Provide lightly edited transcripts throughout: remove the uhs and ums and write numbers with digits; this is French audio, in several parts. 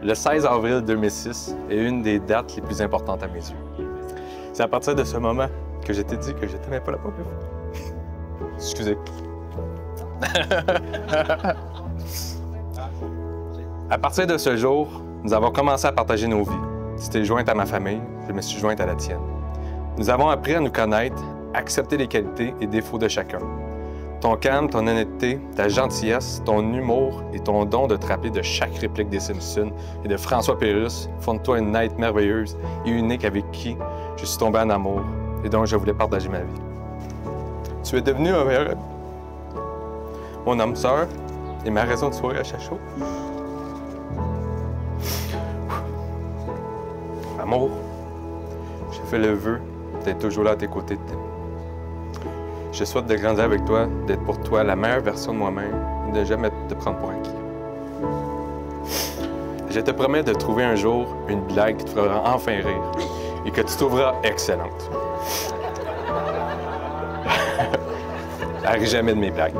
Le 16 avril 2006 est une des dates les plus importantes à mes yeux. C'est à partir de ce moment que je t'ai dit que je t'aimais pas la première fois. Excusez. À partir de ce jour, nous avons commencé à partager nos vies. Tu t'es jointe à ma famille, je me suis jointe à la tienne. Nous avons appris à nous connaître, à accepter les qualités et défauts de chacun. Ton calme, ton honnêteté, ta gentillesse, ton humour et ton don de te rappeler de chaque réplique des Simpsons et de François Pérusse font de toi une être merveilleuse et unique avec qui je suis tombé en amour et dont je voulais partager ma vie. Tu es devenu ma meilleure amie, mon âme sœur et ma raison de sourire à chaque jour. Amour, j'ai fait le vœu d'être toujours là à tes côtés de t'aimer. Je souhaite de grandir avec toi, d'être pour toi la meilleure version de moi-même et de ne jamais te prendre pour acquis. Je te promets de trouver un jour une blague qui te fera enfin rire et que tu trouveras excellente. Arrête jamais de mes blagues.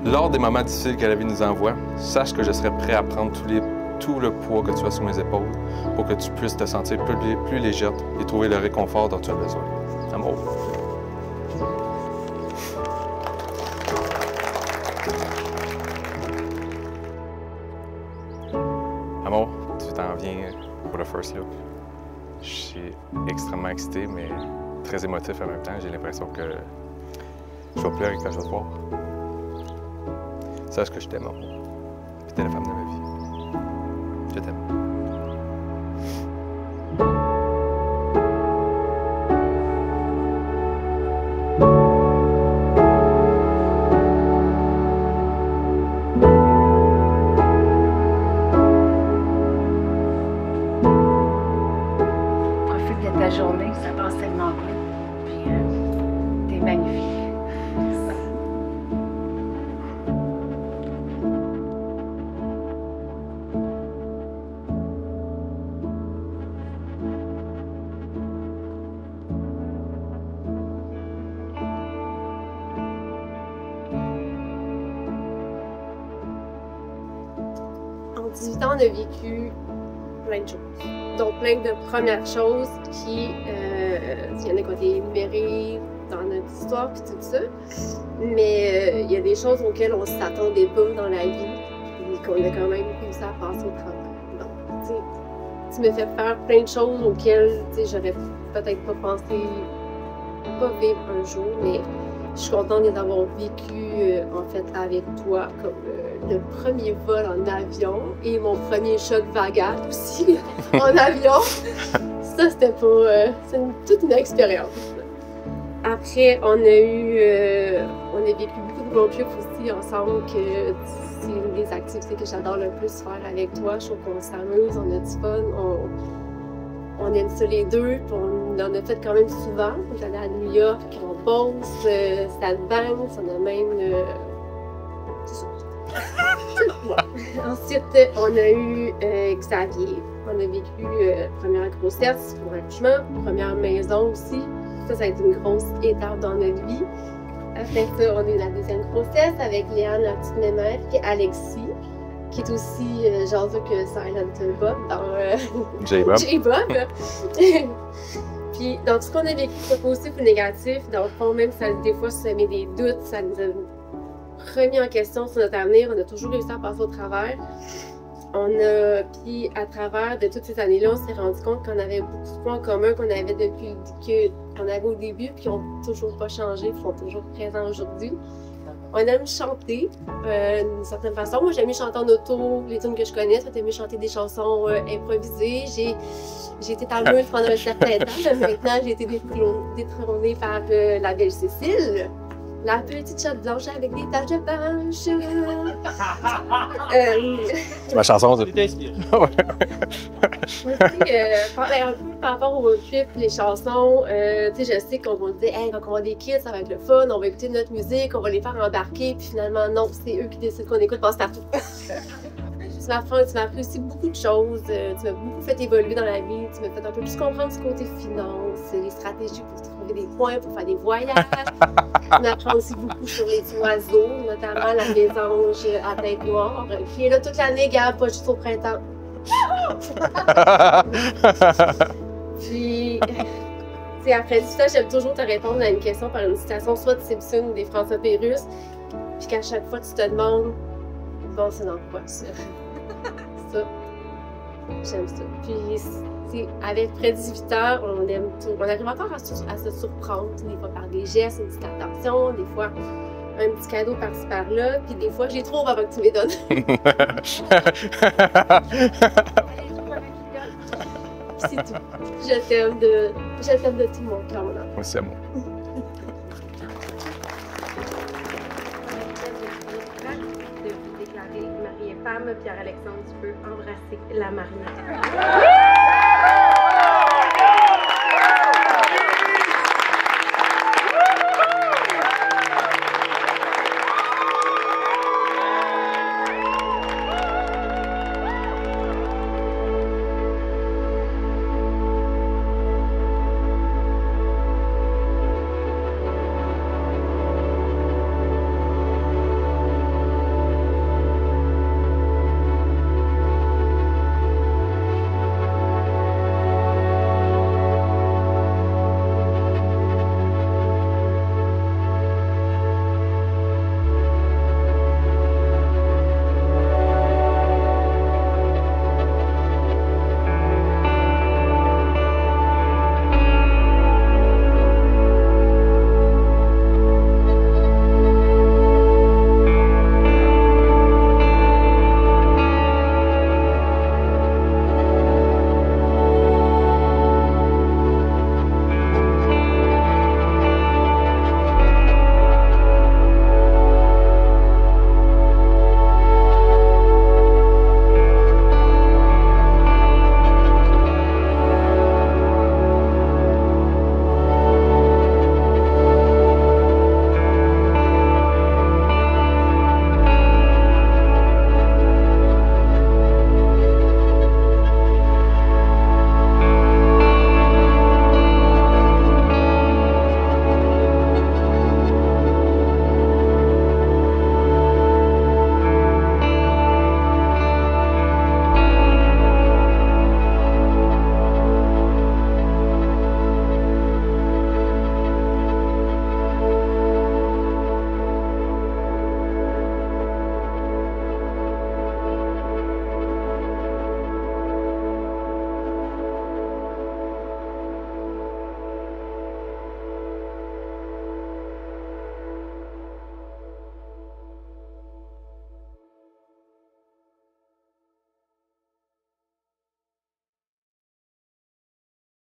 Lors des moments difficiles que la vie nous envoie, sache que je serai prêt à prendre tout le poids que tu as sur mes épaules pour que tu puisses te sentir plus légère et trouver le réconfort dont tu as besoin. Amour. Amour, tu t'en viens pour le first look. Je suis extrêmement excité, mais très émotif en même temps. J'ai l'impression que je vais pleurer quand je vais te voir. Sache que je t'aime, amour. Puis t'es la femme de ma vie. Je t'aime. Profite de ta journée, ça passe tellement bien. Puis, t'es magnifique. En 18 ans, on a vécu plein de choses. Donc, plein de premières choses qui, il y en a qui ont été énumérées dans notre histoire puis tout ça. Mais il y a des choses auxquelles on ne s'attendait pas dans la vie et qu'on a quand même réussi à passer au travers. Donc, tu me fais faire plein de choses auxquelles, j'aurais peut-être pas pensé, pas vivre un jour, mais je suis contente de les avoir vécu en fait avec toi, comme le premier vol en avion et mon premier choc vagal aussi en avion. Ça, c'était pas. C'est toute une expérience. Après, on a vécu beaucoup de road trips aussi ensemble, que c'est une des activités que j'adore le plus faire avec toi. Je trouve qu'on s'amuse, on a du fun, on aime ça les deux, puis on en a fait quand même souvent. J'allais à New York, en Beauce, Stanbanks, on a même... c'est ça. Ensuite, on a eu Xavier. On a vécu première grossesse, accouchement, première maison aussi. Ça a été une grosse étape dans notre vie. Après ça, on a eu la deuxième grossesse avec Léane, la petite mémère, puis Alexis, qui est aussi jaseux que Silent Bob dans J-Bob. Puis dans tout ce qu'on a vécu, soit positif ou négatif, dans le fond, même ça, des fois, ça met des doutes, ça nous a remis en question sur notre avenir, on a toujours réussi à passer au travers. Puis à travers de toutes ces années-là, on s'est rendu compte qu'on avait beaucoup de points en commun qu'on avait depuis qu'on avait au début, puis qui n'ont toujours pas changé, qui sont toujours présents aujourd'hui. On aime chanter d'une certaine façon. Moi, j'aime mieux chanter en auto, les tunes que je connais. Toi, t'aimes mieux chanter des chansons improvisées. J'ai été dans le mur pendant un certain temps, mais maintenant, j'ai été détrônée par la belle Cécile. La petite chatte blanche avec des taches de blanche. C'est ma chanson, ça. Par rapport au road trip, les chansons, je sais qu'on va dire, hey, quand on va des kids, ça va être le fun, on va écouter notre musique, on va les faire embarquer, puis finalement, non, c'est eux qui décident qu'on écoute passe-partout. Tu m'as appris aussi beaucoup de choses, tu m'as beaucoup fait évoluer dans la vie, tu m'as fait un peu plus comprendre ce côté finance, les stratégies pour trouver trouver des points pour faire des voyages. On apprend aussi beaucoup sur les oiseaux, notamment la mésange à tête noire, qui est là toute l'année, Gab, pas juste au printemps. Puis, après tout ça, j'aime toujours te répondre à une question par une citation, soit de Simpson ou des François Pérusse. Puis qu'à chaque fois, tu te demandes, bon, c'est dans quoi ça? Ça. J'aime ça. Puis, avec près de 18 heures, on aime tout. On arrive encore à se surprendre, des fois par des gestes, une petite attention, des fois un petit cadeau par-ci par-là, puis des fois, je les trouve avant que tu me les donnes. C'est tout. Je t'aime de tout mon cœur, mon enfant. C'est moi. De vous déclarer mari et femme, Pierre-Alexandre, tu peux embrasser la mariée.